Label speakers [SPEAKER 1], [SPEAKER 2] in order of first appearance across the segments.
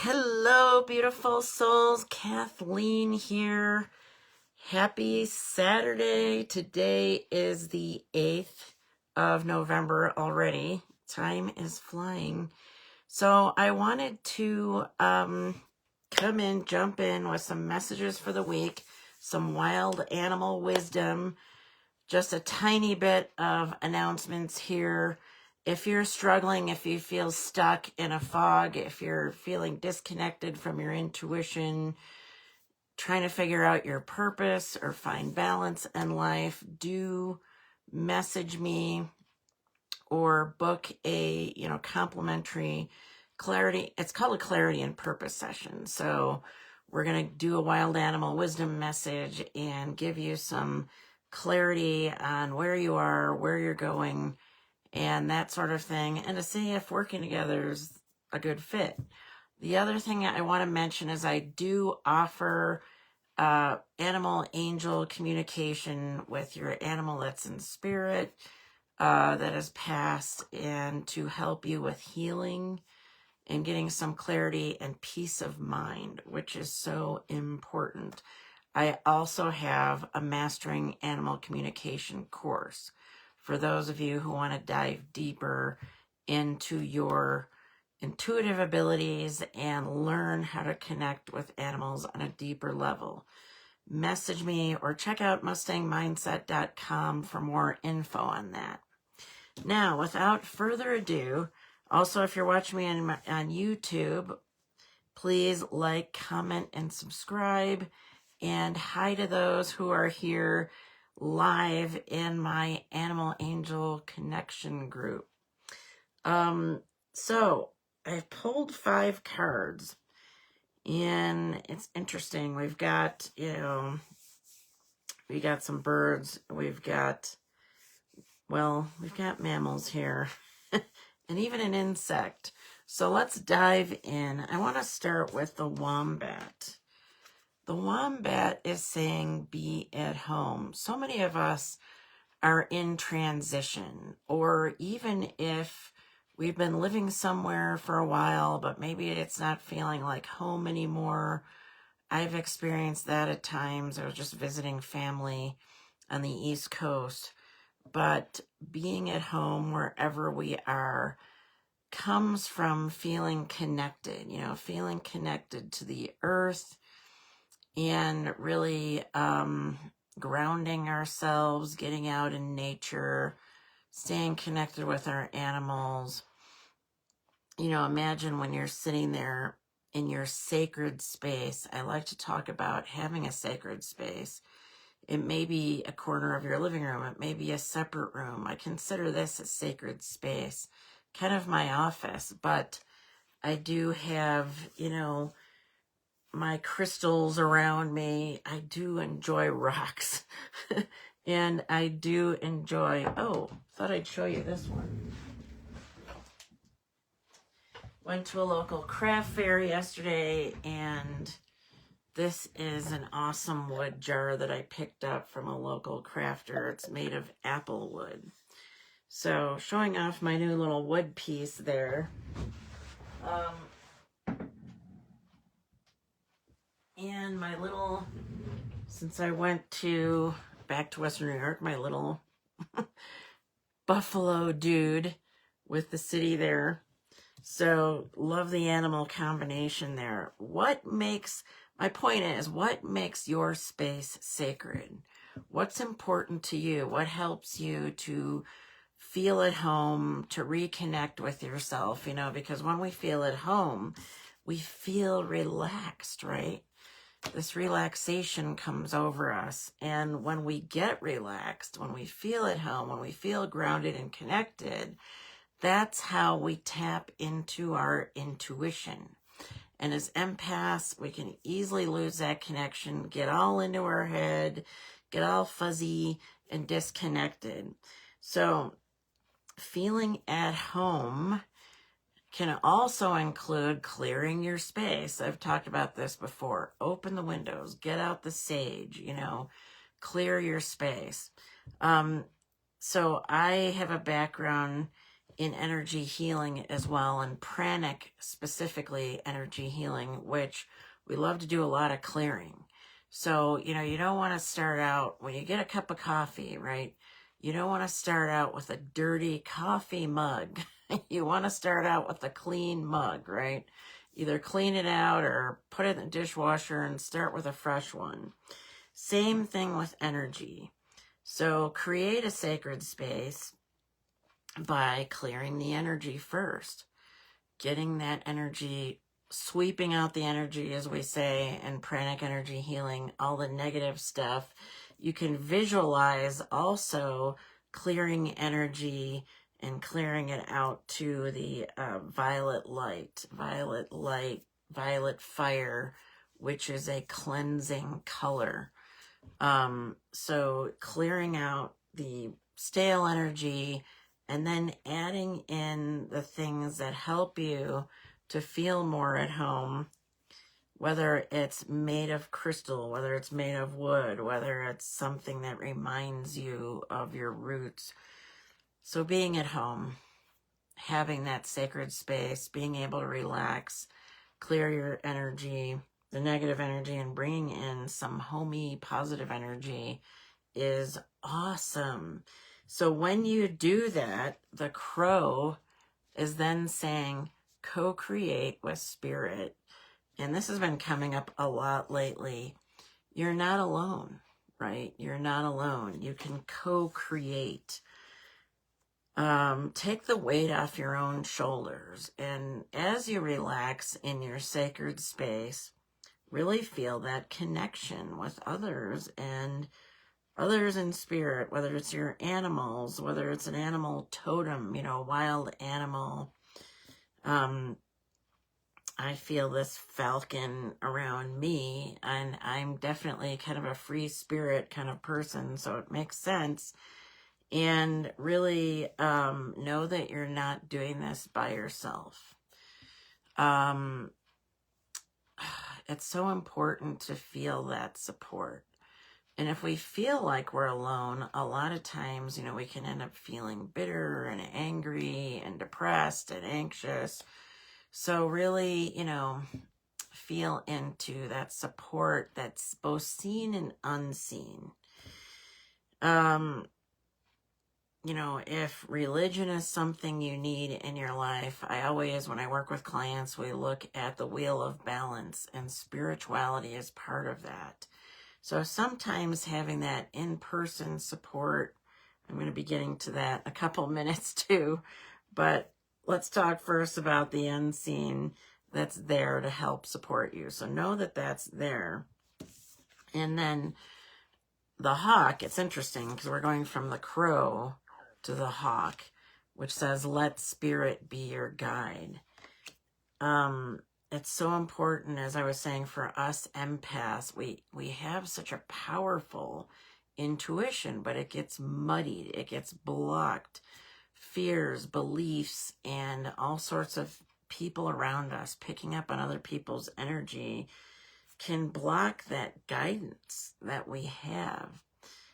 [SPEAKER 1] Hello, beautiful souls. Kathleen here. Happy Saturday. Today is the 8th of November already. Time is flying. So I wanted to jump in with some messages for the week, some wild animal wisdom, just a tiny bit of announcements here. If you're struggling, if you feel stuck in a fog, if you're feeling disconnected from your intuition, trying to figure out your purpose or find balance in life, do message me or book a, complimentary clarity. It's called a clarity and purpose session. So we're going to do a wild animal wisdom message and give you some clarity on where you are, where you're going, and that sort of thing, and to see if working together is a good fit. The other thing I want to mention is I do offer animal angel communication with your animal that's in spirit, that has passed, and to help you with healing and getting some clarity and peace of mind, which is so important. I also have a Mastering Animal Communication course for those of you who want to dive deeper into your intuitive abilities and learn how to connect with animals on a deeper level. Message me or check out mustangmindset.com for more info on that. Now, without further ado, also if you're watching me on YouTube, please like, comment, and subscribe. And hi to those who are here live in my Animal Angel Connection group. So I pulled 5 cards, and it's interesting. We've got, we got some birds. We've got mammals here, and even an insect. So let's dive in. I want to start with the wombat. The wombat is saying, be at home. So many of us are in transition, or even if we've been living somewhere for a while, but maybe it's not feeling like home anymore. I've experienced that at times. I was just visiting family on the East Coast, but being at home wherever we are comes from feeling connected, feeling connected to the earth, and really grounding ourselves, getting out in nature, staying connected with our animals. Imagine when you're sitting there in your sacred space. I like to talk about having a sacred space. It may be a corner of your living room. It may be a separate room. I consider this a sacred space, kind of my office, but I do have, my crystals around me. I do enjoy rocks. And I do enjoy, thought I'd show you this one. Went to a local craft fair yesterday, and this is an awesome wood jar that I picked up from a local crafter. It's made of apple wood. So showing off my new little wood piece there. And my little, since I went back to Western New York, my little buffalo dude with the city there. So love the animal combination there. My point is, what makes your space sacred? What's important to you? What helps you to feel at home, to reconnect with yourself? Because when we feel at home, we feel relaxed, right? This relaxation comes over us. And when we get relaxed, when we feel at home, when we feel grounded and connected, that's how we tap into our intuition. And as empaths, we can easily lose that connection, get all into our head, get all fuzzy and disconnected. So feeling at home can also include clearing your space. I've talked about this before. Open the windows, get out the sage, clear your space. So I have a background in energy healing as well, and pranic specifically energy healing, which we love to do a lot of clearing. So, you know, you don't want to start out when you get a cup of coffee, right? You don't want to start out with a dirty coffee mug. You want to start out with a clean mug, right? Either clean it out or put it in the dishwasher and start with a fresh one. Same thing with energy. So create a sacred space by clearing the energy first, getting that energy, sweeping out the energy, as we say, and pranic energy healing, all the negative stuff. You can visualize also clearing energy and clearing it out to the violet fire, which is a cleansing color. So clearing out the stale energy and then adding in the things that help you to feel more at home, whether it's made of crystal, whether it's made of wood, whether it's something that reminds you of your roots. So being at home, having that sacred space, being able to relax, clear your energy, the negative energy, and bringing in some homey, positive energy is awesome. So when you do that, the crow is then saying, co-create with spirit. And this has been coming up a lot lately. You're not alone, right? You're not alone. You can co-create. Take the weight off your own shoulders. And as you relax in your sacred space, really feel that connection with others and others in spirit, whether it's your animals, whether it's an animal totem, you know, wild animal. I feel this falcon around me, and I'm definitely kind of a free spirit kind of person, so it makes sense. And really know that you're not doing this by yourself. It's so important to feel that support. And if we feel like we're alone, a lot of times, you know, we can end up feeling bitter and angry and depressed and anxious. So really, you know, feel into that support that's both seen and unseen. You know, if religion is something you need in your life, I always, when I work with clients, we look at the wheel of balance, and spirituality is part of that. So sometimes having that in-person support, I'm going to be getting to that in a couple minutes too, but let's talk first about the unseen that's there to help support you. So know that that's there. And then the hawk, it's interesting because we're going from the crow to the hawk, which says, let spirit be your guide. It's so important, as I was saying, for us empaths, we have such a powerful intuition, but it gets muddied, it gets blocked. Fears, beliefs, and all sorts of people around us, picking up on other people's energy, can block that guidance that we have.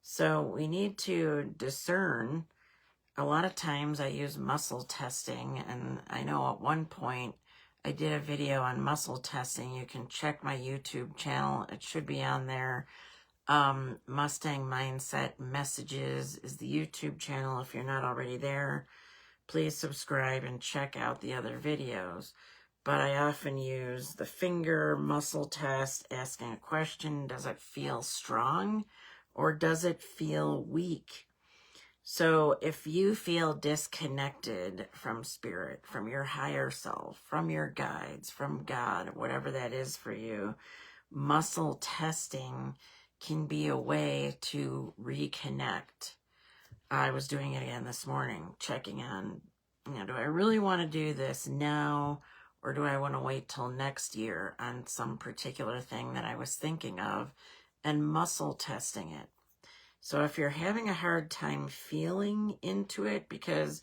[SPEAKER 1] So we need to discern. A lot of times I use muscle testing, and I know at one point I did a video on muscle testing. You can check my YouTube channel. It should be on there. Mustang Mindset Messages is the YouTube channel. If you're not already there, please subscribe and check out the other videos. But I often use the finger muscle test, asking a question, does it feel strong or does it feel weak? So if you feel disconnected from spirit, from your higher self, from your guides, from God, whatever that is for you, muscle testing can be a way to reconnect. I was doing it again this morning, checking on, you know, do I really want to do this now, or do I want to wait till next year on some particular thing that I was thinking of, and muscle testing it. So if you're having a hard time feeling into it, because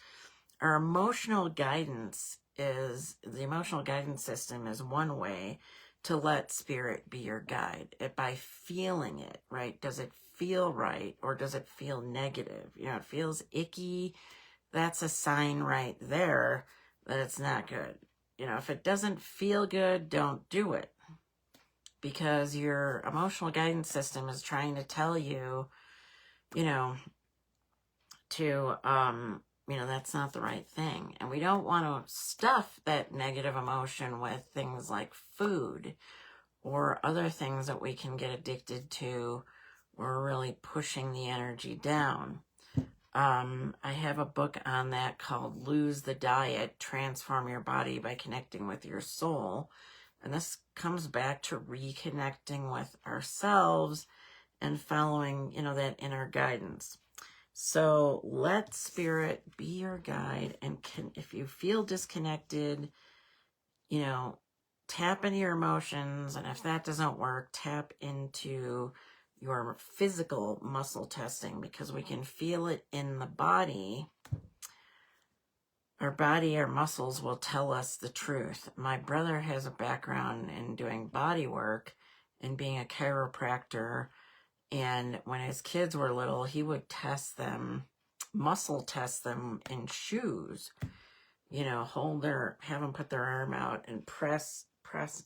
[SPEAKER 1] our emotional guidance is, the emotional guidance system is one way to let spirit be your guide, by feeling it, right? Does it feel right or does it feel negative? You know, it feels icky. that's a sign right there that it's not good. You know, if it doesn't feel good, don't do it, because your emotional guidance system is trying to tell you, you know, to, that's not the right thing. And we don't want to stuff that negative emotion with things like food or other things that we can get addicted to. We're really pushing the energy down. I have a book on that called Lose the Diet, Transform Your Body by Connecting with Your Soul. And this comes back to reconnecting with ourselves and following, that inner guidance. So let spirit be your guide. And if you feel disconnected, tap into your emotions. And if that doesn't work, tap into your physical muscle testing, because we can feel it in the body. Our muscles will tell us the truth. My brother has a background in doing body work and being a chiropractor. And when his kids were little, he would muscle test them in shoes. Have them put their arm out and press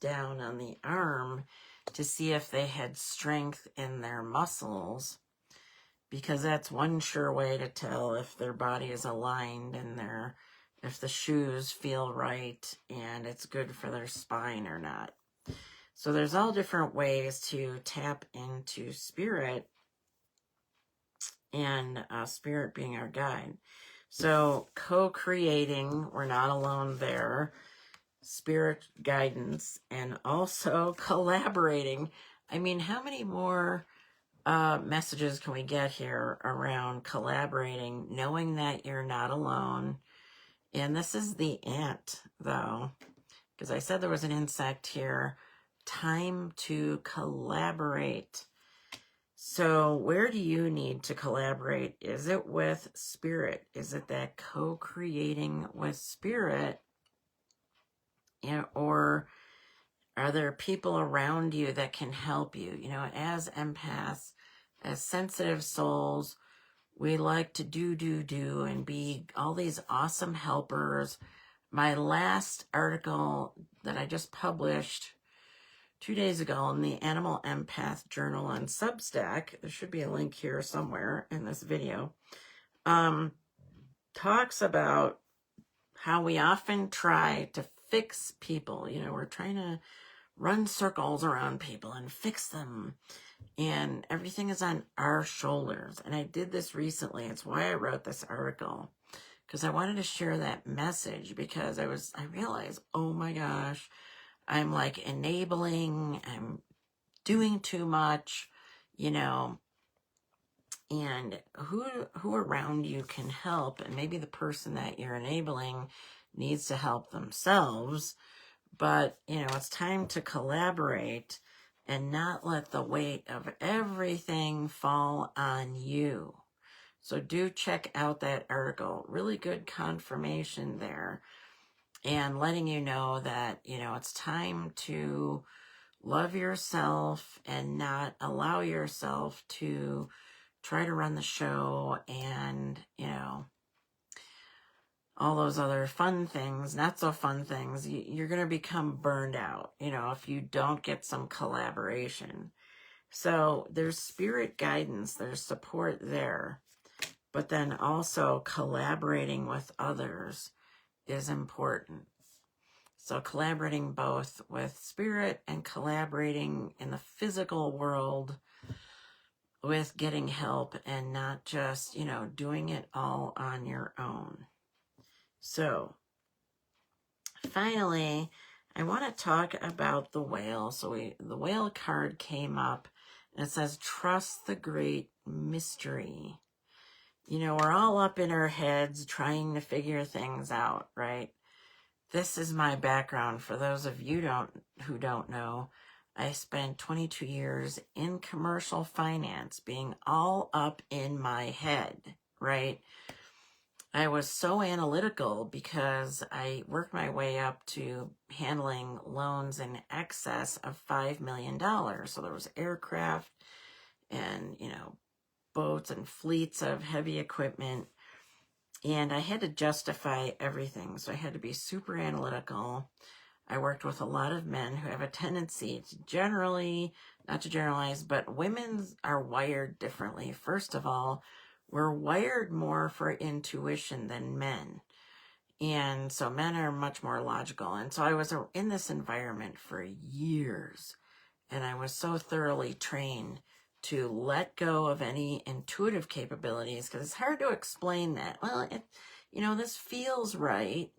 [SPEAKER 1] down on the arm to see if they had strength in their muscles, because that's one sure way to tell if their body is aligned and if the shoes feel right and it's good for their spine or not. So there's all different ways to tap into spirit, and spirit being our guide. So co-creating, we're not alone there. Spirit guidance, and also collaborating. I mean, how many more messages can we get here around collaborating, knowing that you're not alone? And this is the ant, though, because I said there was an insect here. Time to collaborate. So where do you need to collaborate? Is it with spirit? Is it that co-creating with spirit? Or are there people around you that can help you? As empaths, as sensitive souls, we like to do and be all these awesome helpers. My last article that I just published 2 days ago in the Animal Empath Journal on Substack, there should be a link here somewhere in this video, talks about how we often try to fix people. We're trying to run circles around people and fix them, and everything is on our shoulders. And I did this recently. It's why I wrote this article, because I wanted to share that message, because I realized, oh my gosh, I'm like enabling, I'm doing too much, and who around you can help. And maybe the person that you're enabling needs to help themselves. But, it's time to collaborate and not let the weight of everything fall on you. So do check out that article. Really good confirmation there. And letting you know that, it's time to love yourself and not allow yourself to try to run the show and, all those other fun things, not so fun things. You're going to become burned out, if you don't get some collaboration. So there's spirit guidance, there's support there, but then also collaborating with others is important. So collaborating both with spirit and collaborating in the physical world with getting help, and not just, doing it all on your own. So finally, I want to talk about the whale. So the whale card came up, and it says, trust the great mystery. We're all up in our heads trying to figure things out, right? This is my background. For those of you who don't know, I spent 22 years in commercial finance, being all up in my head, right? I was so analytical because I worked my way up to handling loans in excess of $5 million. So there was aircraft and, boats and fleets of heavy equipment. And I had to justify everything. So I had to be super analytical. I worked with a lot of men who have a tendency to generally, not to generalize, but women are wired differently. First of all, we're wired more for intuition than men. And so men are much more logical. And so I was in this environment for years, and I was so thoroughly trained to let go of any intuitive capabilities, because it's hard to explain that. Well, this feels right,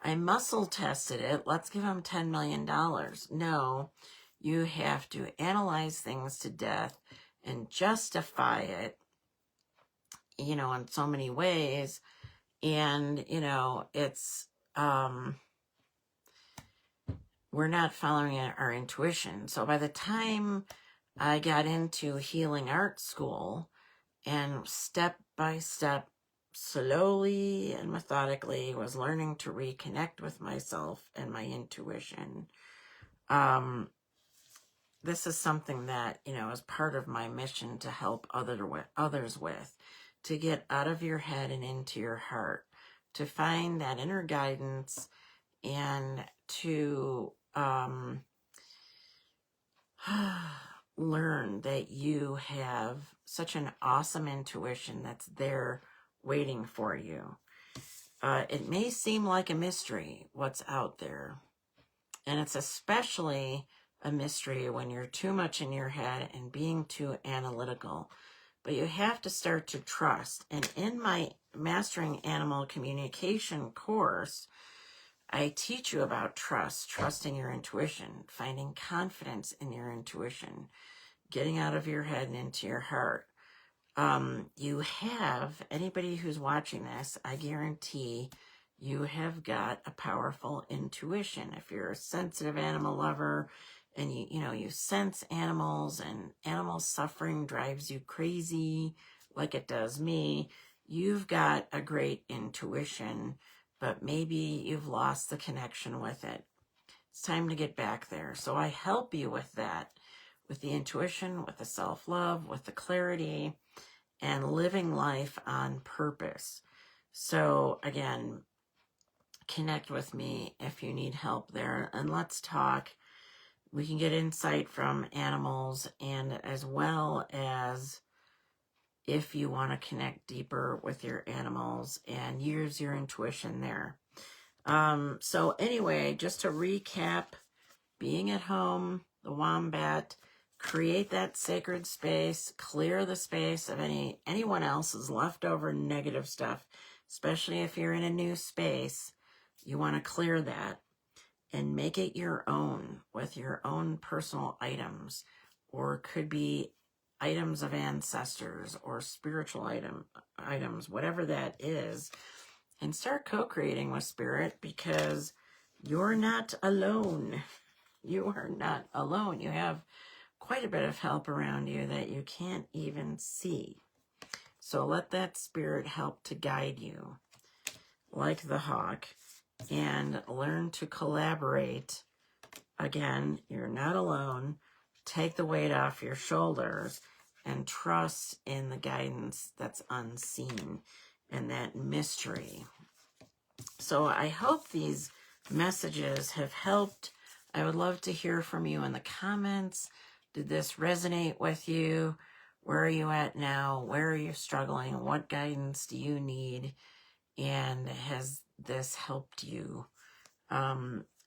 [SPEAKER 1] I muscle tested it. Let's give him $10 million. No, you have to analyze things to death and justify it, in so many ways. And, it's, we're not following our intuition. So by the time I got into healing art school, and step by step, slowly and methodically, was learning to reconnect with myself and my intuition. This is something that, is part of my mission to help others with, to get out of your head and into your heart, to find that inner guidance, and to learn that you have such an awesome intuition that's there waiting for you. It may seem like a mystery what's out there, and it's especially a mystery when you're too much in your head and being too analytical. But you have to start to trust. And in my Mastering Animal Communication course, I teach you about trusting your intuition, finding confidence in your intuition, getting out of your head and into your heart. Anybody who's watching this, I guarantee you have got a powerful intuition. If you're a sensitive animal lover and you sense animals, and animal suffering drives you crazy like it does me, you've got a great intuition, but maybe you've lost the connection with it. It's time to get back there. So I help you with that, with the intuition, with the self-love, with the clarity, and living life on purpose. So again, connect with me if you need help there, and let's talk. We can get insight from animals, and as well as if you want to connect deeper with your animals and use your intuition there. So anyway, just to recap, being at home, the Wombat, create that sacred space, clear the space of anyone else's leftover negative stuff, especially if you're in a new space. You want to clear that and make it your own with your own personal items, or could be items of ancestors or spiritual items, whatever that is, and start co-creating with spirit, because you're not alone. You are not alone. You have quite a bit of help around you that you can't even see. So let that spirit help to guide you, like the hawk, and learn to collaborate. Again, you're not alone. Take the weight off your shoulders and trust in the guidance that's unseen and that mystery. So I hope these messages have helped. I would love to hear from you in the comments. Did this resonate with you? Where are you at now? Where are you struggling? What guidance do you need? And has this helped you?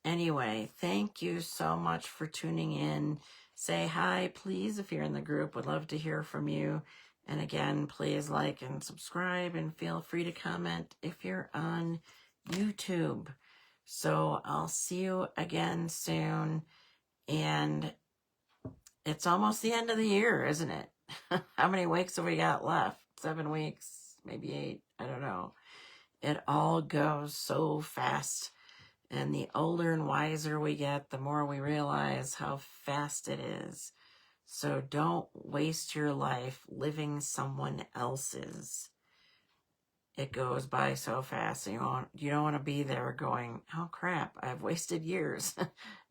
[SPEAKER 1] Anyway, thank you so much for tuning in. Say hi, please, if you're in the group. Would love to hear from you. And again, please like and subscribe, and feel free to comment if you're on YouTube. So I'll see you again soon. And it's almost the end of the year, isn't it? How many weeks have we got left? 7 weeks, maybe 8, I don't know. It all goes so fast. And the older and wiser we get, the more we realize how fast it is. So don't waste your life living someone else's. It goes by so fast. You don't want to be there going, oh crap, I've wasted years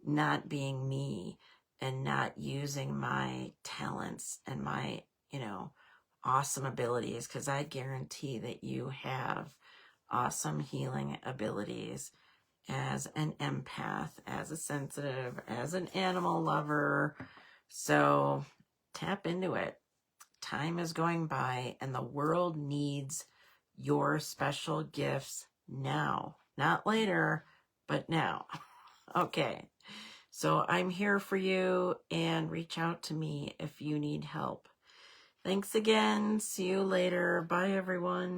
[SPEAKER 1] not being me and not using my talents and my, awesome abilities, because I guarantee that you have awesome healing abilities as an empath, as a sensitive, as an animal lover. So tap into it. Time is going by and the world needs your special gifts now. Not later, but now. Okay. So I'm here for you, and reach out to me if you need help. Thanks again. See you later. Bye, everyone.